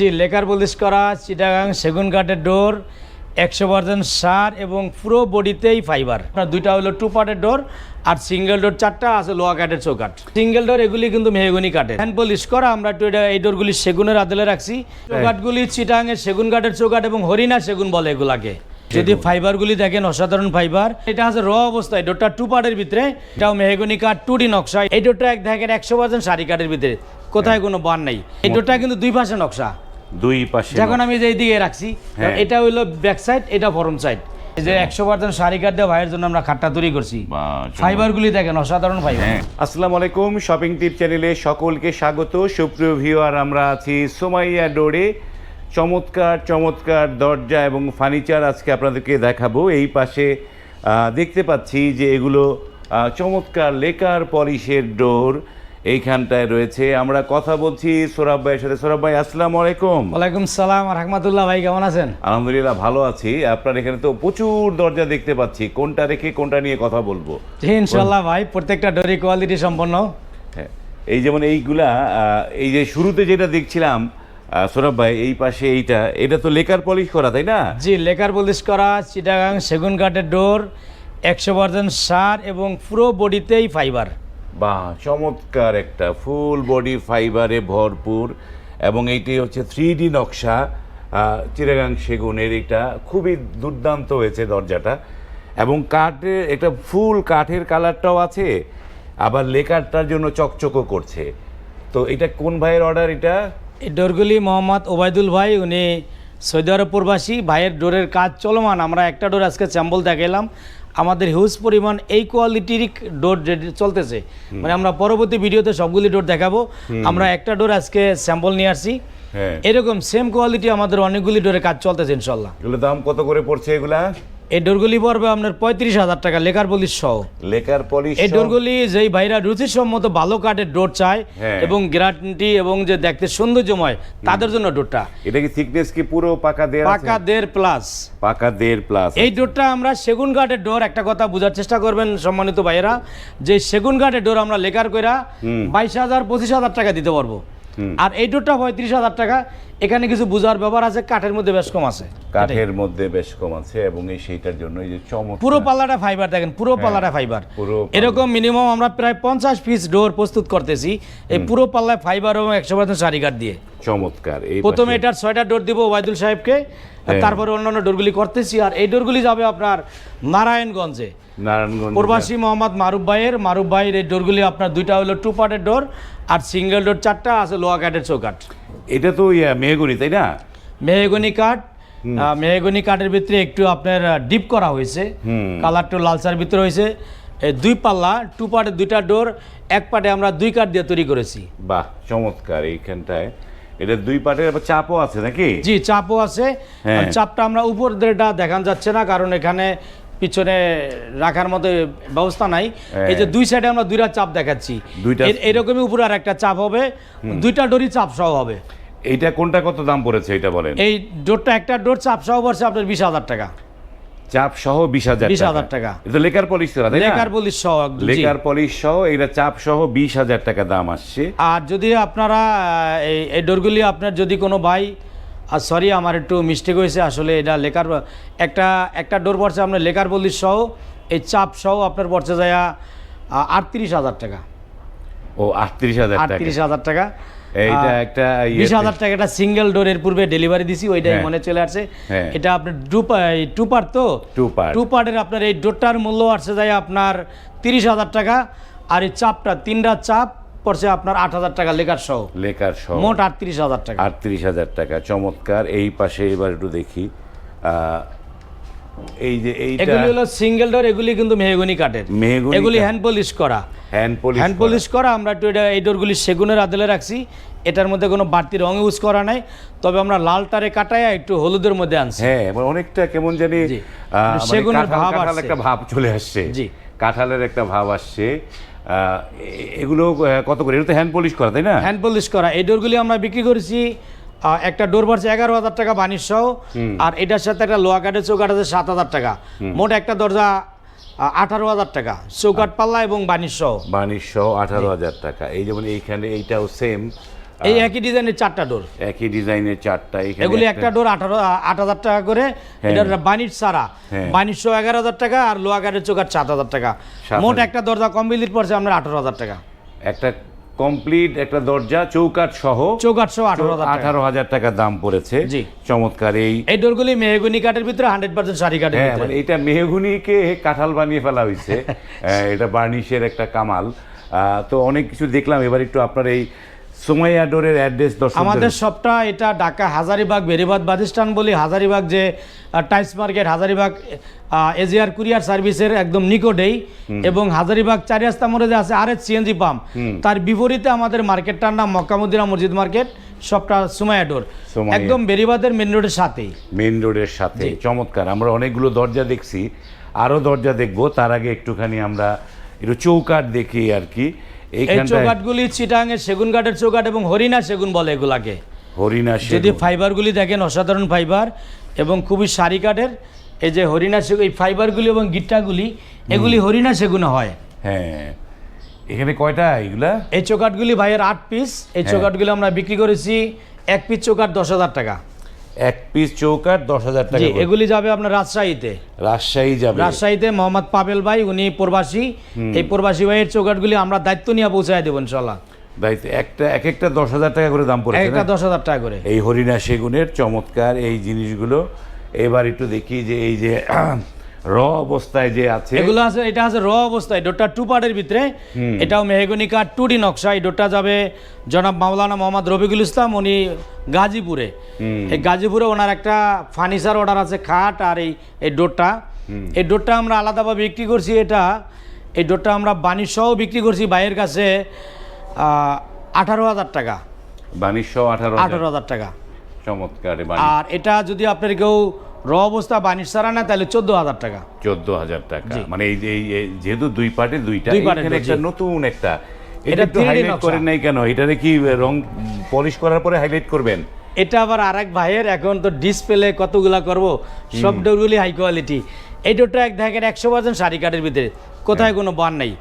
জি, lacquer polish করা চিটাগাং সেগুন কাঠের ডোর 100% সার এবং পুরো বডিতেই ফাইবার। আপনার দুইটা হলো 2 পার্টের ডোর আর সিঙ্গেল ডোর 4টা আছে লোহা কাঠের চৌকাঠ। সিঙ্গেল ডোর এগুলি কিন্তু মেহগনি কাঠের। হ্যান্ড পলিশ করা আমরা একটু এই ডোরগুলি সেগুনের আদলে রাখছি। চৌকাঠগুলি চিটাগাংয়ের সেগুন কাঠের চৌকাঠ এবং হরিণা সেগুন বলে এগুলাকে। যদি ফাইবারগুলি দেখেন অসাধারণ ফাইবার। এটা আছে র অবস্থায়, ডোরটা 2 পার্টের ভিতরে, এটাও মেহগনি কাঠ 2D নকশা। এই ডোরটা দেখেন 100% সারি কাঠের ভিতরে, কোথায় কোনো বার নাই। এই ডোরটা কিন্তু দুই পাশে নকশা, দুই পাশে। যখন আমি যে দিকে রাখছি এটা হইলো ব্যাক সাইড, এটা ফরম সাইড। এই যে 100% সারি কাঠ দিয়ে ভাইয়ের জন্য আমরা খাটটা তৈরি করছি। ফাইবারগুলি দেখেন অসাধারণ ফাইবার। আসসালামু আলাইকুম, শপিং টিপ চ্যানেলে সকলকে স্বাগত। সুপ্রিয় ভিউয়ার, আমরা আছি সোমাইয়া ডোরে। চমৎকার চমৎকার দরজা এবং ফার্নিচার আজকে আপনাদেরকে দেখাবো। এই পাশে দেখতে পাচ্ছি যে এগুলো চমৎকার লেকার পলিশের ডোর এইখানটায় রয়েছে। আমরা কথা বলছি সোরাব ভাইয়ের সাথে। সোরাব ভাই, আসসালামু আলাইকুম। ওয়ালাইকুম সালাম রাহমাতুল্লাহ। ভাই কেমন আছেন? আলহামদুলিল্লাহ ভালো আছি। আপনার এখানে তো প্রচুর দরজা দেখতে পাচ্ছি, কোনটা রেখে কোনটা নিয়ে কথা বলবো? জি ইনশাআল্লাহ ভাই, প্রত্যেকটা ডোরই কোয়ালিটি সম্পন্ন। হ্যাঁ, এই যেমন এইগুলা, এই যে শুরুতে যেটা দেখছিলাম সোরাব ভাই, এই পাশে এটা তো লেকার পলিশ করা, তাই না? জি, লেকার পলিশ করা চিটাগাং সেগুন কাঠের ডোর 100% সার এবং পুরো বডিতেই ফাইবার। বাহ, চমৎকার একটা ফুল বডি ফাইবারে ভরপুর। এবং এইটি হচ্ছে 3D নকশা, চিটাগাং সেগুনের। এটা খুবই দুর্দান্ত হয়েছে দরজাটা। এবং কাঠের একটা ফুল কাঠের কালারটাও আছে, আবার লেকারটার জন্য চকচকও করছে। তো এটা কোন ভাইয়ের অর্ডার? এটা এই ডোরগুলি মোহাম্মদ ওবায়দুল ভাই, উনি সৌদি আরব প্রবাসী। ভাইয়ের ডোরের কাজ চলমান। আমরা একটা ডোর আজকে স্যাম্পল দেখাইলাম। আমাদের হিউজ পরিমাণ এই কোয়ালিটির ডোর চলতেছে, মানে আমরা পরবর্তী ভিডিওতে সবগুলি ডোর দেখাবো। আমরা একটা ডোর আজকে স্যাম্পল নিয়ে আসছি। এরকম সেম কোয়ালিটি আমাদের অনেকগুলি ডোরের কাজ চলতেছে ইনশাল্লাহ। এগুলো দাম কত করে পড়ছে এগুলা? এই ডোরগুলি পড়বে আপনার 35,000 টাকা লেকার পলিশ সহ। Lacquer polish. এই ডোরগুলি যেই ভাইরা রুচিসম্মত ভালো কাঠের ডোর চায় এবং গ্যারান্টি এবং যে দেখতে সৌন্দর্যময়, তাদের জন্য ডোরটা। এটা কি থিকনেস কি পুরো পাকা 1.5? পাকা 1.5 প্লাস। পাকা 1.5 প্লাস। এই ডোরটা আমরা সেগুন কাঠের ডোর। একটা কথা বোঝার চেষ্টা করবেন সম্মানিত ভাইয়েরা, যে সেগুন কাঠের ডোর আমরা লেকার কইরা 22,000-25,000 টাকা দিতে পারবো। আর এই ডোরটা 35,000 টাকা। এখানে কিছু বুঝার ব্যাপার আছে, কাঠের মধ্যে বেশ কম আছে। কাঠের মধ্যে বেশ কম আছে এবং এই সেইটার জন্য এই যে চমৎকার পুরো পাল্লাটা ফাইবার দেখেন, পুরো পাল্লাটা ফাইবার। এরকম মিনিমাম আমরা প্রায় 50 পিস ডোর প্রস্তুত করতেছি এই পুরো পাল্লায় ফাইবার এবং 100% সারি কাঠ দিয়ে। চমৎকার। এই প্রথমে এটার 6টা ডোর দিব ওবায়দুল সাহেবকে, তারপরে অন্যান্য ডোরগুলি করতেছি। আর এই ডোরগুলি যাবে আপনার নারায়ণগঞ্জে। প্রবাসী মোহাম্মদ মারুফ ভাইয়ের এই ডোরগুলি আপনার দুইটা হলো 2 পার্টের ডোর আর সিঙ্গেল ডোর 4টা আছে লোহা কাঠের চৌকাঠ। এটা তো মেহগনি, তাই না? মেহগনি কাঠ। মেহগনি কাঠের ভিতরে একটু আপনার ডিপ করা হয়েছে, কালারটা লালচার ভিতরে হয়েছে। এই 2 পাল্লা 2 পার্টের 2টা ডোর, এক পার্টে আমরা 2 কাঠ দিয়ে তৈরি করেছি। বাহ, চমৎকার। এইখানটায় এটা 2 পার্টের আবার চাপও আছে নাকি? জি, চাপও আছে। চাপটা আমরা উপর দিকটা দেখান যাচ্ছে না, কারণ এখানে পিছনে রাখার মতো ব্যবস্থা নাই। এই যে 2 সাইডে আমরা 2টা চাপ দেখাচ্ছি, এরকমই উপরে আর একটা চাপ হবে। 2টা ডোরই চাপ সহ হবে। এইটা কোনটা কত দাম পড়েছে এটা বলেন? এই ডোরটা একটা ডোর চাপ সহ পড়ছে আপনার 20,000 টাকা। চাপ সহ 20,000 টাকা। এটা লেকার পলিশ করা, তাই না? লেকার পলিশ সহ, লেকার পলিশ সহ এটা চাপ সহ 20,000 টাকা দাম আসছে। আর যদি আপনারা এই ডোরগুলি আপনার যদি কোনো ভাই, আর সরি আমার একটু মিস্টেক হয়েছে, আসলে এটা লেকার একটা ডোর পড়ছে আপনার লেকার পলিশ সহ, এই চাপ সহ আপনার পড়ছে যায় 38,000 টাকা। ও 38,000 টাকা। এইটা একটা 20,000 টাকা একটা সিঙ্গেল ডোরের পূর্বে ডেলিভারি দিছি, ওইটাই মনে চলে আসছে। এটা আপনার 2 পার্ট তো 2 পার্টের আপনার এই ডোরটার মূল্য আসছে যায় আপনার 30,000 টাকা। আর এই চাপটা 3টা চাপ পড়ছে আপনার 8,000 টাকা লেকার সহ। মোট 38,000 টাকা। 38,000 টাকা। চমৎকার। এই পাশে এবার একটু দেখি, এই যে এগুলি হলো সিঙ্গেল ডোর, এগুলি কিন্তু মেহগনি কাঠের। এগুলি হ্যান্ড পলিশ করা। হ্যান্ড পলিশ করা আমরা একটু এই ডোরগুলি সেগুনের আদলে রাখছি। এটার মধ্যে কোনো বাড়তি রং ইউজ করা নাই, তবে আমরা লালটারে কাটায় একটু হলুদের মধ্যে আনছি। হ্যাঁ, অনেকটা কেমন জানি সেগুনের ভাব আসছে, একটা ভাব চলে আসছে। জি, কাঁঠালের একটা ভাব আসছে। এগুলো কত করে? এটা তো হ্যান্ড পলিশ করা, তাই না? হ্যান্ড পলিশ করা। এই ডোরগুলি আমরা বিক্রি করেছি একটা ডোর পড়ছে 11,000 টাকা বানিশ সহ। আর এটার সাথে একটা লোহা কাঠের চৌকাঠ আছে 7,000 টাকা। মোট একটা দরজা 18,000 টাকা, চৌকাঠ পাল্লা এবং বানিশ সহ। 18,000 টাকা। এই যেমন এইখানে এইটাও সেম এই একই ডিজাইনের 4টা ডোর, একই ডিজাইনের 4টা। এখানে এগুলি একটা ডোর 8,000 টাকা করে। এটা বানিশ ছাড়া বানিশ 11,000 টাকা, আর লোয়া গার্ডের চৌকাঠ 7,000 টাকা। মোট একটা দরজা কমপ্লিট পড়ছে আপনার 18,000 টাকা। একটা কমপ্লিট একটা দরজা চৌকাঠ সহ 18,000 টাকা দাম পড়েছে। জি, চমৎকার। এই ডোরগুলি মেহগনি কাঠের ভিতরে 100% শাড়ি কাঠের ভিতরে। মানে এটা মেহগনিকে কাঁঠাল বানিয়ে ফেলা হয়েছে। এটা বার্নিশের একটা কামাল। তো অনেক কিছু দেখলাম। এবার একটু আপনার এই সুমাইয়া ডোরের অ্যাড্রেস দর্শকদের। আমাদের সবটা এটা ঢাকা হাজারীবাগ বেরিবাদ বাদিস্তান বলি, হাজারীবাগ যে tiles market, Hazaribagh AGR courier সার্ভিসের একদম নিকটেই, এবং হাজারীবাগ 4 রাস্তা মোড়ে যে আছে আরএস সিএনজি পাম্প, তার বিপরীতে আমাদের মার্কেটটার নাম মক্কা মদিনা মসজিদ মার্কেট। সবটা সুমাইয়া ডোর, একদম বেরিবাদের মেন রোডের সাথেই। মেন রোডের সাথে। চমৎকার। আমরা অনেকগুলো দরজা দেখছি, আরো দরজা দেখবো। তার আগে একটুখানি আমরা একটু চৌকাঠ দেখি আর কি। এই চৌকাঠগুলি চিটাঙের সেগুন কাঠের চৌকাঠ এবং হরিণা সেগুন বলে এগুলাকে। হরিণা সেগুন। যদি ফাইবারগুলি দেখেন অসাধারণ ফাইবার এবং খুবই সারি কাঠের। এই যে হরিণা সেগুন, এই ফাইবারগুলি এবং গিট্টাগুলি এগুলি হরিণা সেগুনে হয়। হ্যাঁ, এখানে কয়টা এগুলা? এই চৌকাঠগুলি ভাইয়ের 8 পিস। এই চৌকাঠগুলি আমরা বিক্রি করেছি এক পিস চৌকাঠ 10,000 টাকা। এক পিস চৌকাঠ 10,000 টাকা। এগুলি যাবে আপনার রাজশাহীতে। রাজশাহী যাবে। রাজশাহীতে মোহাম্মদ পাবেল ভাই, উনি প্রবাসী। এই প্রবাসী ভাইয়ের চৌকাঠগুলি আমরা দায়িত্ব নিয়ে পৌঁছায় দেবো ইনশাল্লাহ। দায়িত্ব এক একটা 10,000 টাকা করে দাম পড়েছে। একটা 10,000 টাকা করে। এই হরিণা সেগুনের চমৎকার এই জিনিসগুলো। এবার একটু দেখি যে এই যে র অবস্থায় যে আছে এগুলো আছে। এটা আছে র অবস্থায়, ডোরটা 2 পার্টের ভিতরে। এটাও মেহগনি কাঠ 2D নকশা। এই ডোরটা যাবে জনাব মাওলানা মোহাম্মদ রফিকুল ইসলাম, উনি গাজীপুরে। এই গাজীপুরে ওনার একটা ফার্নিচার অর্ডার আছে, খাট আর এই ডোরটা। এই ডোরটা আমরা আলাদাভাবে বিক্রি করছি। এই ডোরটা আমরা বানিশ সহ বিক্রি করছি ভাইয়ের কাছে 18,000 টাকা। বানিশ সহ 18,000 টাকা। চমৎকার। আর এটা যদি আপনার কেউ র অবস্থা বানিশ ছাড়া না, তাহলে 14,000 টাকা। 14,000 টাকা। মানে এই যেহেতু 2 পার্টে 2টা, এখানে একটা নতুন একটা এটা একটু হাইলাইট করেন নাই কেন? এটারে কি রং পলিশ করার পরে হাইলাইট করবেন? এটা আবার আরেক ভাইয়ের, এখন তো ডিসপ্লে কতগুলা করব, সব ডোরগুলি হাই কোয়ালিটি। এই ডোরটা দেখেন 100% শাড়ি কাঠের ভিতরে, কোথায় কোনো বান নাই।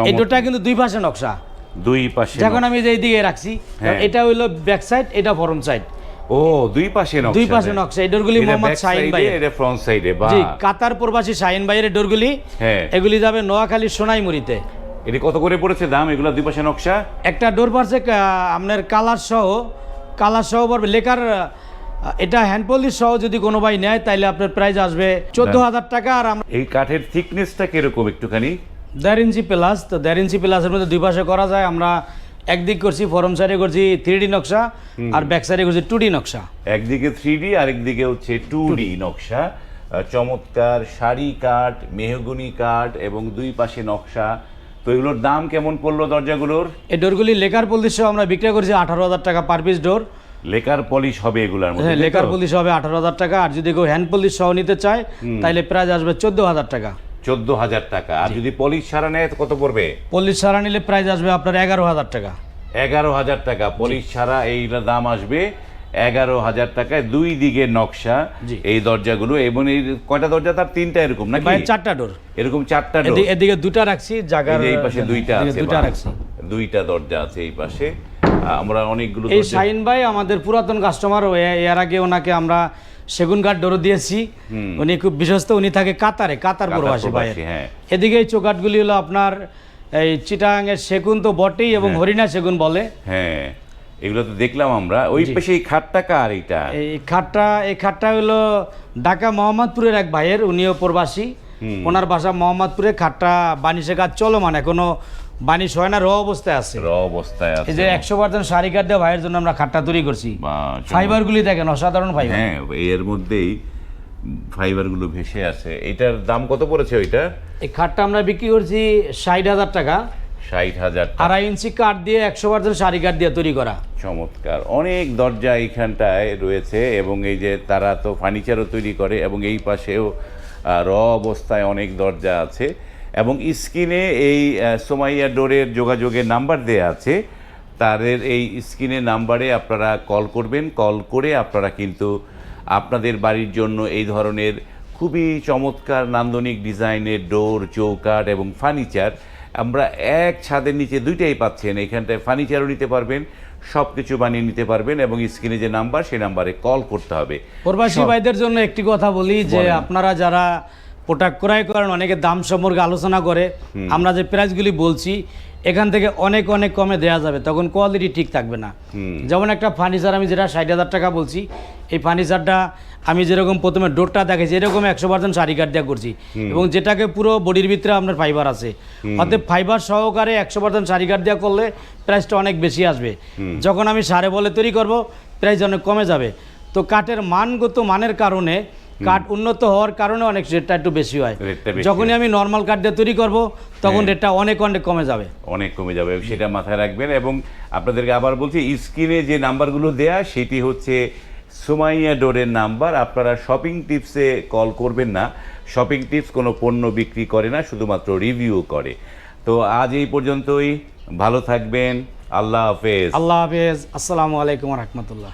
এই ডোরটা কিন্তু 2 পাশে নকশা। 2 পাশে। যখন আমি যে দিকে রাখছি, এটা হইলো ব্যাক সাইড, এটা ফ্রন্ট সাইড। ও, 2 পাশে নকশা। 2 পাশে নকশা। এই ডোরগুলি মোহাম্মদ শাহিন ভাই, এটা ফ্রন্ট সাইডে। বা জি, কাতার প্রবাসী শাহিন ভাইয়ের ডোরগুলি। এগুলি যাবে নোয়াখালী সোনাইমুড়িতে। এটা কত করে পড়েছে দাম এগুলো 2 পাশে নকশা? একটা ডোর পারছে আপনার কালার সহ পড়বে লেখার। এটা হ্যান্ড পলিশ সহ যদি কোনো ভাই নেয়, তাহলে আপনার প্রাইস আসবে 14,000 টাকা। আর আমরা এই কাঠের থিকনেসটা কিরকম একটুখানি? 1.5 ইঞ্চি প্লাস। তো 1.5 ইঞ্চি প্লাসের মধ্যে 2 পাশে করা যায়। আমরা একদিক করছি ফরম সাইডে করছি 3D নকশা, আর ব্যাক সাইডে করছি 2D নকশা। একদিকে 3D আর একদিকে হচ্ছে 2D নকশা। চমৎকার শাড়ি কাঠ, মেহগনি কাঠ এবং 2 পাশে নকশা। তো এগুলোর দাম কেমন পড়লো দরজাগুলোর? এই ডোরগুলি লেকার পলিশ সহ আমরা বিক্রি করছি 18,000 টাকা পার পিস ডোর। লেকার পলিশ হবে এগুলার মধ্যে? হ্যাঁ, লেকার পলিশ হবে 18,000 টাকা। আর যদি কেউ হ্যান্ড পলিশ সহ নিতে চায়, তাহলে প্রাইস আসবে 14,000 টাকা। 14,000 টাকা। আর যদি পলিশ ছাড়া নেয় কত পড়বে? পলিশ ছাড়া নিলে প্রাইস আসবে আপনার 11,000 টাকা। 11,000 টাকা পলিশ ছাড়া এইটার দাম আসবে 11,000 টাকায়। 2 দিকে নকশা এই দরজাগুলো। এবং এই কয়টা দরজা? তার 3টা এরকম নাকি? 4টা ডোর। এরকম 4টা ডোর। এদিকে 2টা রাখছি, জায়গার এই পাশে 2টা আছে। 2টা রাখছি। 2টা দরজা আছে এই পাশে। আমরা অনেকগুলো এই শাহিন ভাই আমাদের পুরাতন কাস্টমার। এর আগে ওনাকে আমরা সেগুন কাঠ ডোর দিয়েছি। উনি খুব বিশ্বস্ত। উনি থাকে কাতার প্রবাসী ভাই। এদিকে এই চৌকাঠগুলি হলো আপনার এই চিটাগাঙের সেগুন তো বটেই, এবং হরিণা সেগুন বলে। হ্যাঁ, এগুলো তো দেখলাম আমরা। ওই পাশে এই খাটটা কার? এই খাটটা হলো ঢাকা মোহাম্মদপুরের এক ভাইয়ের, উনিও প্রবাসী। ওনার বাসা মোহাম্মদপুরে। খাটটা বানিশের কাজ চলমান, এখনো বানিশ হয় না, র অবস্থায় আছে। এই যে 100% শাড়ি কাঠ দিয়ে ভাইয়ের জন্য আমরা খাটটা তৈরি করছি। ফাইবারগুলি দেখেন অসাধারণ ফাইবার। হ্যাঁ, এর মধ্যেই ফাইবারগুলো ভেসে আছে। এটার দাম কত পড়েছে ওইটা? এই খাটটা আমরা বিক্রি করছি 60,000 টাকা। 60,000 টাকা। 2.5 ইঞ্চি কাঠ দিয়ে 100% শাড়ি কাঠ দিয়ে তৈরি করা। চমৎকার। অনেক দরজা এইখানটায় রয়েছে। এবং এই যে তারা তো ফার্নিচারও তৈরি করে, এবং এই পাশেও র অবস্থায় অনেক দরজা আছে। এবং স্ক্রিনে এই সুমাইয়া ডোরের যোগাযোগের নাম্বার দেয়া আছে। তাদের এই স্ক্রিনের নাম্বারে আপনারা কল করবেন। কল করে আপনারা কিন্তু আপনাদের বাড়ির জন্য এই ধরনের খুবই চমৎকার নান্দনিক ডিজাইনের ডোর, চৌকাঠ এবং ফার্নিচার আমরা এক ছাদের নিচে 2টাই পাচ্ছেন। এখানটায় ফার্নিচারও নিতে পারবেন, সব কিছু বানিয়ে নিতে পারবেন এবং স্ক্রিনে যে নাম্বার সেই নাম্বারে কল করতে হবে। প্রবাসী ভাইদের জন্য একটি কথা বলি যে আপনারা যারা প্রোডাক্ট ক্রয় করেন অনেকে দাম সম্পর্কে আলোচনা করে, আমরা যে প্রাইসগুলি বলছি এখান থেকে অনেক অনেক কমে দেওয়া যাবে, তখন কোয়ালিটি ঠিক থাকবে না। যেমন একটা ফার্নিচার আমি যেটা 60,000 টাকা বলছি, এই ফার্নিচারটা আমি যেরকম প্রথমে ডোরটা দেখেছি এরকম 100% শাড়ি কাঠ দিয়ে করছি এবং যেটাকে পুরো বডির ভিতরে আপনার ফাইবার আছে, অতএব ফাইবার সহকারে 100% শাড়ি কাঠ দিয়ে করলে প্রাইসটা অনেক বেশি আসবে। যখন আমি সাড়ে বলে তৈরি করব প্রাইস অনেক কমে যাবে। তো কাঠের মানগত মানের কারণে, কাঠ উন্নত হওয়ার কারণে অনেক রেটটা একটু বেশি হয়। যখনই আমি নর্মাল কাঠ দিয়ে তৈরি করব তখন রেটটা অনেক অনেক কমে যাবে, অনেক কমে যাবে, সেটা মাথায় রাখবেন। এবং আপনাদেরকে আবার বলছি, স্ক্রিনে যে নাম্বারগুলো দেয়া সেটি হচ্ছে সুমাইয়া ডোরের নাম্বার। আপনারা শপিং টিপসে কল করবেন না, শপিং টিপস কোনো পণ্য বিক্রি করে না, শুধুমাত্র রিভিউ করে। তো আজ এই পর্যন্তই, ভালো থাকবেন, আল্লাহ হাফেজ। আল্লাহ হাফেজ, আসসালামু আলাইকুম রহমতুল্লাহ।